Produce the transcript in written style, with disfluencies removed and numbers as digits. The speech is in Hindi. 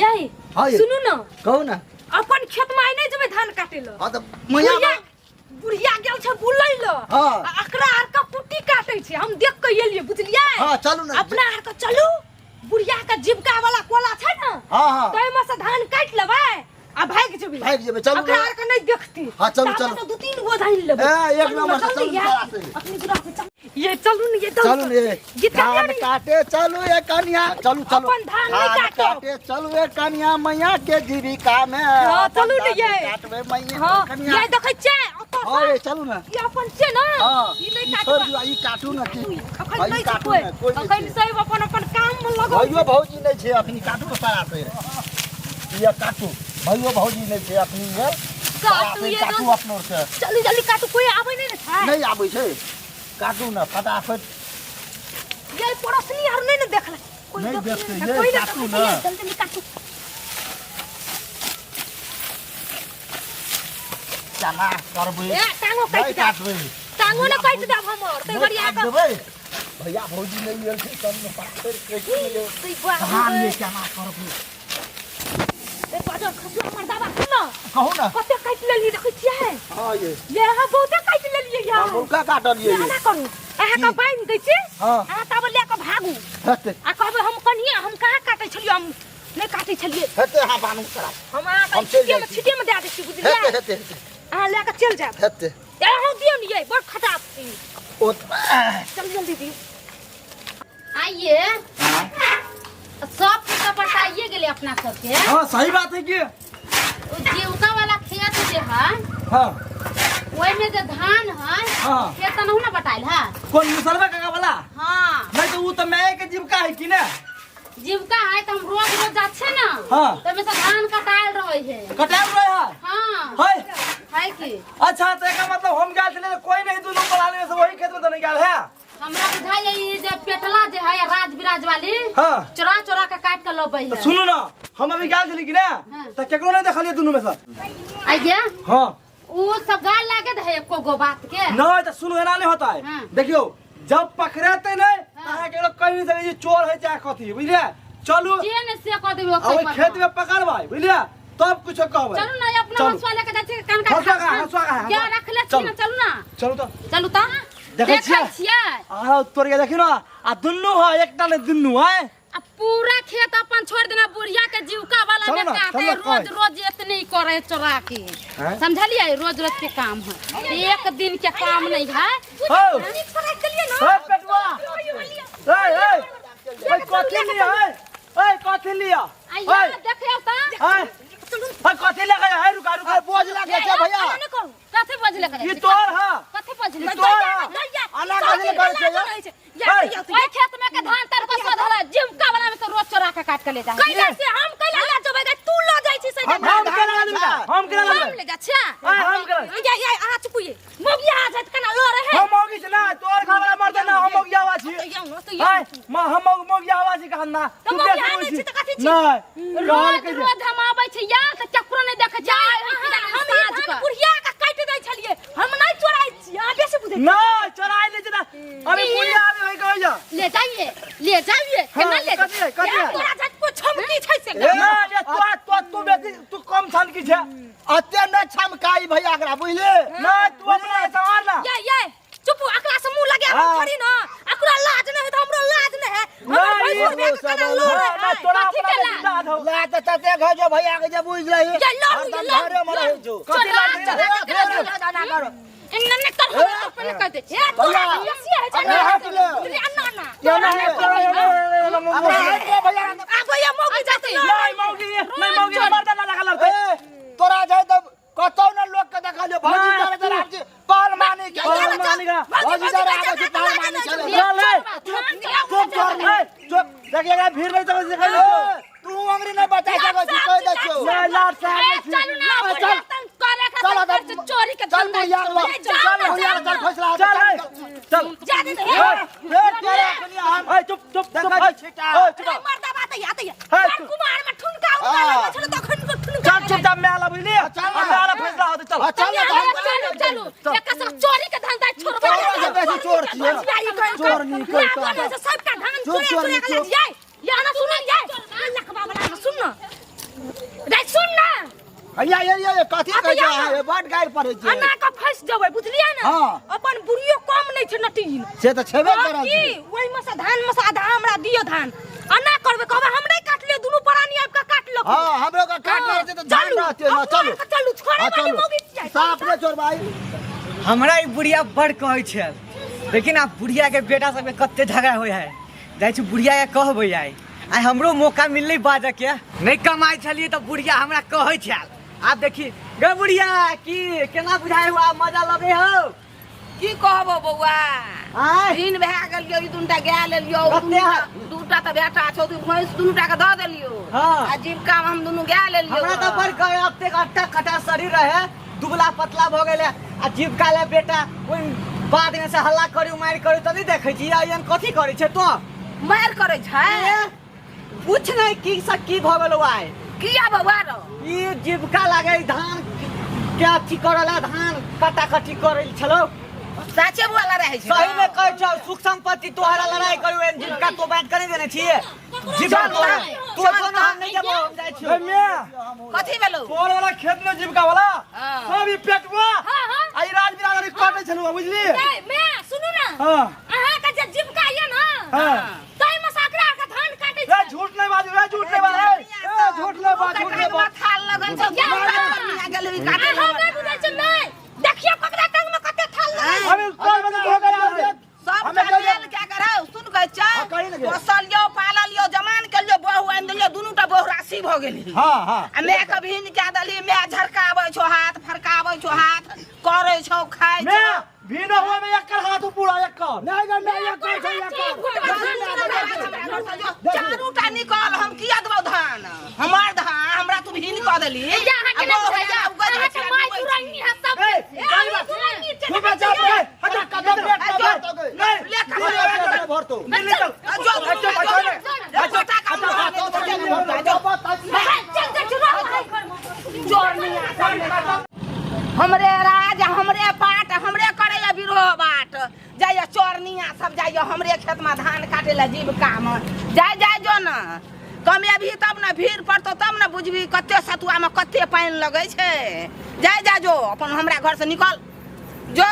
यही सुनू ना कहू ना अपन खेत में नहीं जब धान काटे लो हां त मैया बुढ़िया गेल छ बुलै लो अकरा आर का कुट्टी काटे छै हम देख के एलिए बुझलियै हां चलू ना अपना आर का चलू बुढ़िया का जीविका वाला कोला छै ना हां तै में से धान काट लेबै आ भाग जेबै चलू अकरा आर का नहीं देखती हां चलू चलू तो 2-3 गो धान लेबै एक नंबर से चलू अपनी बुढ़ा पे ये चलू न ये चलू ने धान काटे चलू ए कन्या चलू चलू अपन धान काटे चलू ए कन्या मैया के जीविका में हां चलू ने ये काटबे मैया कन्या ये देखै छै हां ये चलू ना ये अपन छै ना ई नहीं काटू ई काटू ना की ई काटू कोई अखन सब अपन अपन काम में लगो भइयो भौजी नहीं छै अखनी काटू सारा से ये काटू भइयो भौजी नहीं छै अखनी ये काटू ये काटू अपनो से जल्दी जल्दी काटू कोई आबै नहीं छै नहीं आबै छै काटू ना फटाफट ये पड़ोसनी आर नहीं न देखला कोई नहीं देखते ये कोई काटू ना जल्दी जल्दी काटू चला करबै ए टांगो काटबे टांगो न काट देब हमर तै बढ़िया का भैया भौजी नहीं आयल छै तब न पाछर के ले तै बात धान ले केना करबै ए पाछर खसला हमर दादा सुन कहू ना कते काट लेली देखै छियै हां ये हां बहुते काट लेलियै यार मुर्गा काटलियै ये ना करू एहा का बाइन दै छी हां आ तब ले के भागू हते आ कहबै हम कनिया हम कहां काटै छलियै हम नहीं काटै छलियै हते हां बानू करा हम आ छिटे में दे दै छी बुझलियै हते आ ले के चल जाब हते ए हम दियो न ये बड़ खराब छी ओ चल जल्दी दी आइए सब कुछ बताइए गेले अपना सबके हां सही बात है कि जीविका वाला खेत जे है हां ओइ में जे धान है हां खेत नहु ना बताइल है कौन मुसलवा काका वाला हां नहीं तो वो तो मैं के जीविका है कि ना जीविका है तो हम रोज रोज जाछे ना हां तो में से धान कटाइल रहे है कटाल रहे है हां है कि अच्छा तो का मतलब हम गेल छले कोई नहीं दोनों पलाने में से वही खेत में तो नहीं गेल है हमरा बुझाई ये जे पेटला जे है राज विराज वाली हां चोरा चोरा के काट के लबै है सुनो ना हम अभी गेल छली कि ना तो केकरो नहीं देखलिए दोनों में से आइए हां वो सब गाल लागे है एको गो बात के नहीं तो सुनो एना नहीं होता है देखियो जब पकड़ते नहीं ताहा के लोग कहीं से ये चोर है चाहे कथी बुझलिए चलू जे ने से क देबो और खेत में पकड़बाई बुझलिए तब कुछ कहबै चलू ना अपना हंसवा लेके जाते कान का हंसवा का क्या रखले छी ना चलू ना चलू तो देखै देखै छियै आ तोर के देखियो ना आ दुन्नु है एकटा ने दुन्नु है आ पूरा खेत अपन छोड़ देना बुढ़िया के जीविका वाला में काटे रोज रोज इतने ही करे चोरा के समझलिए रोज रोज के काम है एक दिन के काम नहीं है हो छोड़ा चलिए ना ए पेटवा ए कथी लिया ए कथी लिया आइया देखियो त ए कथी लगा है रुका बोझ लागे छै भैया कथे बजले करे ये तोर है कथे बजले तोर है अलग अलग करे छै ओए खेत में के धान तर पर धरा जीविका वाला में से रोज चोरा के काट के ले जा कैला से हम कैला ले जबै तू ल जाई छी से हम केना ले जा छा हम केना ये आ चुकुए मोगिया आ जात कना ल रहे हम मोगी छ ना तोर घर वाला मरते ना हम मोगी आवा छी हम मोगी आवा छी कहना तू मोगिया नहीं छी त कथि छी नहीं रोज रोज हम आबै छी यार त केकरो नहीं देखे जा हम धान बुढ़िया का काट दै छलिए हम नहीं चोराई छी आगे से बुझे ना चोराई ले जना अभी बुढ़िया आवे होई कहैया ले जाइए केना ले कथि तोरा जात को छमकी छै से ना ये तू बेटी तू कम छन की छै अते न छमकाई भैया एकरा बुझले ना तू अपना सवार ना ये चुप अकरा से मुंह लगे हम खड़ी ना अकरा लाज नहीं है तो हमरो लाज नहीं है हम भैया के कना लो ना तोरा अपना जिंदा हो ला त तते घ जो भैया के जे बुझ लही ये लो घरे मरे जो कथि करो इन्ने कर हो तो पहले कर दे ए तोरा कैसी है भैया मोगी जाते नहीं मोगी मर्दाना लगा लड़ते तोरा जाय त कतौ न लोग के देखा ले भौजी जरा जी पाल मानी के भौजी जरा आगे से पाल मानी चले चुप देखिएगा भीड़ नहीं तो दिखाई दे तू अंग्रेजी नहीं बता सको जी कह दे छो मैं लाट साहब चल ना करे के चोरी के चल यार चल फैसला चल जा दे तेरे कनिया हम चुप चुप चुप मर्दा बात आते है कुमार में ठुनका उतार छोड़ तो खन को ठुनका चुप चुप मैं आला बुझली अब आला फैसला होते चल चलो एक सब चोरी के धंधा छोड़बा चोर नहीं सब का धान चोरी के जाए या ना सुन जाए लखबा वाला सुन ना ये कथी कहै छै ये बड गाइर पड़ै छै अन्ना के फंस जेबै बुझलियै ना अपन बुढ़ियो कम नै छै नटीन से त छेबे करल की ओइ में से धान में से आधा हमरा दियो धान अन्ना करबै कहबै हमरे काट लियो दुनू प्राणी आब के काट लो हां हमरो का काट रहे छै त धान रहते ना चलू चलू छोड़े वाली मोगी छियै साफ रे चोर भाई हमरा ई बुढ़िया बड़ कहै छै लेकिन आप बुढ़िया के बेटा सब कत्ते झगड़ा होय है जाइ छी बुढ़िया के कहबै आइ हमरो मौका मिललै बाजऽ के नहीं कमाई छलिए त बुढ़िया हमरा कहै छै आप देखी गे बुढ़िया की केना बुझाय हुआ मजा लगे हो की कहबो बौआ आय दिन भए गेलियो ई दुनटा गाय लेलियो दूटा त बेटा छौ तू भैंस दुनूटा के द देलियो हाँ। आ जीविका में हम दुनू गाय लेलियो हमरा त बड़ कहे अब तक अट्टा कटा शरीर रहे दुबला पतला भ गेले आ जीविका ले बेटा ओइ बाद में से हल्ला करी मार करी त नहीं देखै छी आयन कथी करै छै तो मार करे छै कुछ नहीं की सब की भ गेलो आइ किया बौआ रो ई जीविका लागे धान के अथी करला धान कटा कटी करे छलो साचे वाला रहे छै सही में कहै छौ सुख संपत्ति तोहरा लड़ाई करू एन जीविका तो बात करे देने छिए जीविका तो सोना हम नहीं जब हम जाय छियो कथी भेलो तोर वाला खेत में जीविका वाला हां सब ई पेटवा हां हां आई राज बिरादरी काटे छलु बुझली नहीं मैं सुनू ना हां अहाँ के जे जीविका ये ना हां तई में साकरा के धान काटे ए झूठ नहीं बाजू ए झूठ नहीं बाजू ए झूठ नहीं बाजू झूठ नहीं बाजू थाल लगन छै गेल ई काटे हम नहीं बुझै छै नहीं देखियो ककरा टंग में कते थाल लगे हम कोई बता हो गया सब लेल क्या करौ सुन कहै छै पोसलियो पाललियो जमान केलियो बहु आनि देलियो दुनूटा बहु राशि भ गेली हां हां आ मैं कभी न क्या दली मैं झरकाबै छौ हाथ फरकाबै छौ हाथ करे छौ खाय छौ मैं भीड़ हुआ में एक हाथ पूरा एक नहीं नहीं एक कर चारूटा निकल हम किया देबौ धान हमार धान हमरा तू भीन क देली यहाँ के नहीं भैया यहाँ के माई चुरानी है सब चुरानी तू बचा दे हटा कदम ब्रेक नहीं भर तो हमरे राज हमरे पाट हमरे करे बिरोह बाट जाइए चोरनिया सब जाइए हमरे खेत में धान काटे ला जीविका में जाय जाय जो न कमेबही तब न भीड़ पड़तो तब न बुझबी कते सतुआ में कते पानी लगे छै जाय जा जो अपन हमरा घर से निकल जो